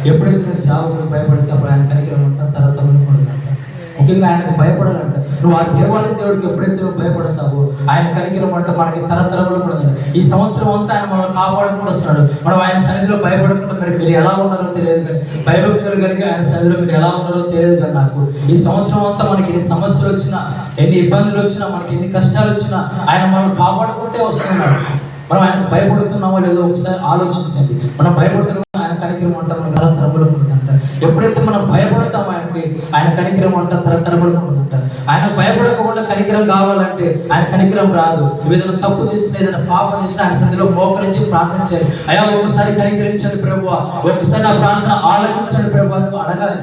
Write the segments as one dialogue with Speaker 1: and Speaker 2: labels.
Speaker 1: ఎప్పుడైతే నువ్వు సేవకులు భయపడితే అప్పుడు ఆయన కనికరం అంట తరతములు పడుతుందంట. ముఖ్యంగా ఆయనకు భయపడాలంట. నువ్వు ఆ దేవాలయ దేవుడికి ఎప్పుడైతే నువ్వు భయపడతావో ఆయన కనికరం అంట మనకి తరతరములు పడుతుంది. ఈ సంవత్సరం అంతా ఆయన మనం కాపాడుకుంటూ వస్తున్నాడు. మనం ఆయన సన్నిధిలో భయపడకుండా మరి మీరు ఎలా ఉన్నారో తెలియదు కానీ, భయభక్తులు కలిగి ఆయన సన్నిధిలో మీరు ఎలా ఉన్నారో తెలియదు కానీ నాకు ఈ సంవత్సరం అంతా మనకి ఎన్ని సమస్యలు వచ్చినా, ఎన్ని ఇబ్బందులు వచ్చినా, మనకి ఎన్ని కష్టాలు వచ్చినా ఆయన మనం కాపాడుకుంటే వస్తున్నాడు. మనం ఆయనకు భయపడుతున్నామో లేదో ఒకసారి ఆలోచించండి. మనం భయపడుతున్నామో ఆయన కనికరం అంట మన తరతరములు ఉంటుందంట. ఎప్పుడైతే మనం భయపడతామో ఆయనకి ఆయన కనికరం అంట తరతరములు ఉంటుందంట. ఆయన భయపడకుండా కనికరం కావాలంటే ఆయన కనికరం రాదు. ఏదైనా తప్పు చేసినా, ఏదైనా పాపం చేసినా ఆయన సన్నిధిలో మోకరించి ప్రార్థించాలి. అయ్యా ఒకసారి కనికరించండి ప్రభువా, ఒకసారి నా ప్రార్థన ఆలోచించండి ప్రభువా నువ్వు అడగాలి.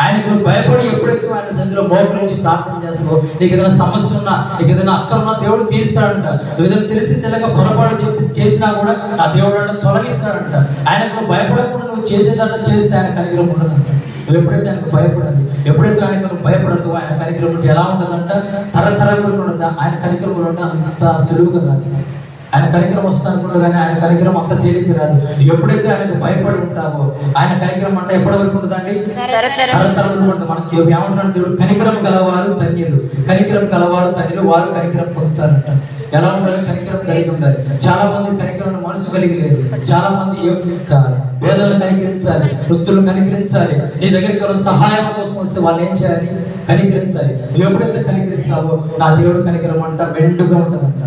Speaker 1: ఆయనకు నువ్వు భయపడి ఎప్పుడైతే ఆయన సన్నిధిలో మోకరించి ప్రార్థన చేస్తావో నీకు ఏదైనా సమస్య ఉన్నా, నీకు ఏదైనా అక్కడ ఉన్నా దేవుడు తీరుస్తాడంట. ఏదైనా తెలిసి తెలియక పొరపాటు చేసినా కూడా ఆ దేవుడు అంటే తొలగిస్తాడంట. ఆయనకు నువ్వు భయపడకుండా నువ్వు చేసేదంతా చేస్తే ఆయన కనికరం ఉండదంట. నువ్వు ఎప్పుడైతే ఆయనకు భయపడాలి, ఎప్పుడైతే ఆయనకు నువ్వు భయపడతావో ఆయన కనికరం ఉంటే ఎలా ఉంటుందంట తరతరములు ఉండదు. ఆయన కనికరం ఉంటే అంత సులువుగా రాదు. ఆయన కనికరం వస్తానుకుంటూ కానీ ఆయన కనికరం అంత తేలిక రాదు. ఎప్పుడైతే ఆయనకు భయపడి ఉంటావో ఆయన కనికరం అంటే ఎప్పటి వరకు ఉంటుందండి? తరతరములు ఉంటుంది. మనకి ఏమంటున్నాడు దేవుడు? కనికరం గలవారు ధన్యులు, కనికరం గలవారు ధన్యులు, వారు కనికరం పొందుతారంట. ఎలా ఉండాలి? కనికరం కలిగి ఉండాలి. చాలా మంది కనికరం మనసు కలిగి లేదు. చాలా మంది పేదలను కనికరించాలి, వృత్తులను కనికరించాలి. నీ దగ్గరికి సహాయం కోసం వస్తే వాళ్ళు ఏం చేయాలి? కనికరించాలి. నువ్వు ఎప్పుడైతే కనికరిస్తావో నా దేవుడు కనికరం అంట మెండుగా ఉంటుందంట.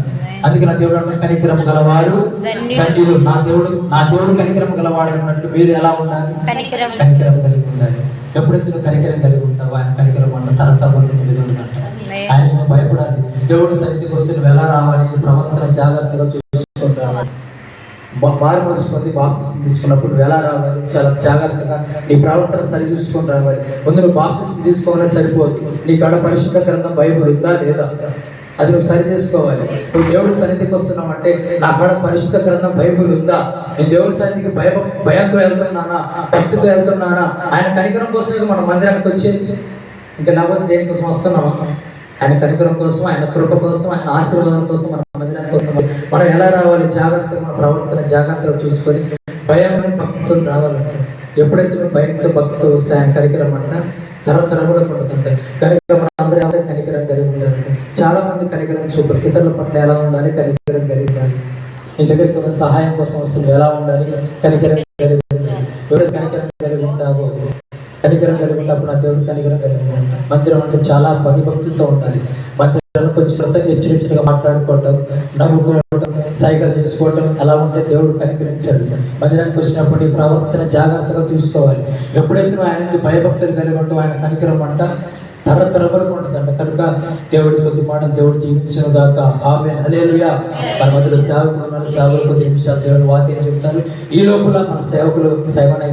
Speaker 1: అందుకే నా దేవుడు అంటే కనికరం గలవారు ధన్యులు. నా దేవుడు కనికరం గలవాడు అన్నట్లు మీరు ఎలా ఉండాలి? కనికరం కలిగి ఉండాలి. ఎప్పుడైతే నువ్వు కనికరం కలిగి ఉంటావో ఆయన కనికరం అంట తరతరములు ఉంటుందంట. ఆయన భయపడాలి. దేవుడు సన్నిధికి వస్తే నువ్వు ఎలా రావాలి? ప్రవర్తన జాగ్రత్తగా చూసుకొని రావాలి. మారు మనసు బాప్తిసం తీసుకున్నప్పుడు నువ్వు ఎలా రావాలి? చాలా జాగ్రత్తగా నీ ప్రవర్తన సరి చూసుకొని రావాలి. ముందు నువ్వు బాప్తిసం తీసుకోవాలని సరిపోదు. నీ కాడ పరిశుద్ధ గ్రంథం బైబిల్ ఉందా లేదా అది నువ్వు సరి చేసుకోవాలి. నువ్వు దేవుడి సన్నిధికి వస్తున్నావు అంటే నా కాడ పరిశుద్ధ గ్రంథం బైబిల్ ఉందా? నేను దేవుడి సన్నిధికి భయంతో వెళ్తున్నానా, భక్తితో వెళ్తున్నానా? ఆయన కనికరం కోసం మన మందిరానికి వచ్చేది. ఇంకా లేకపోతే దేనికోసం వస్తున్నామా? ఆయన కనికరం కోసం, ఆయన కృప కోసం, ఆయన ఆశీర్వాదం కోసం మన మందిరానికి వస్తున్నాం. మనం ఎలా రావాలి? జాగ్రత్తగా మన ప్రవర్తన జాగ్రత్తగా చూసుకొని భయం భక్తితో రావాలంటే ఎప్పుడైతే నువ్వు భయంతో భక్తితో వస్తే ఆయన కనికరం అంట తరతరములు పడుతుంది. కనికరం అందరూ కనికరం కలిగి ఉండాలంటే చాలా మంది కనికరం చూపరు. ఇతరుల పట్ల ఎలా ఉండాలి? కనికరం కలిగి ఉండాలి. నీ దగ్గరికి సహాయం కోసం వస్తుంది ఎలా ఉండాలి? కనికరం కలిగి ఉండాలి. ఎవరు కనికరం కలిగి ఉంటావో కనికరం కలిగి ఉన్నప్పుడు నా దేవుడు కనికరం కలిగి ఉంటాడు. మందిరం అంటే చాలా భయభక్తులతో ఉండాలి. మందిరానికి వచ్చినంత హెచ్చరికగా మాట్లాడుకోవటం, నవ్వుకోవటం, సైకిల్ చేసుకోవటం ఎలా ఉంటే దేవుడు కనికరించాడు. మందిరానికి వచ్చినప్పుడు ఈ ప్రవర్తన జాగ్రత్తగా చూసుకోవాలి. ఎప్పుడైతే నువ్వు ఆయన భయభక్తులు కలిగి ఉంటావు ఆయన కనికరం అంట తరతరములకు ఉంటుందంట. కనుక దేవుడి కొద్ది మాటలు దేవుడు దీవించును గాక. ఆమేన్. హల్లెలూయా. మన మధ్యలో సేవకులు ఉన్నారు. సేవకులు కొద్ది నిమిషాలు దేవుడు వాక్యం చెప్తారు. ఈ లోపల మన సేవకులు సేవనే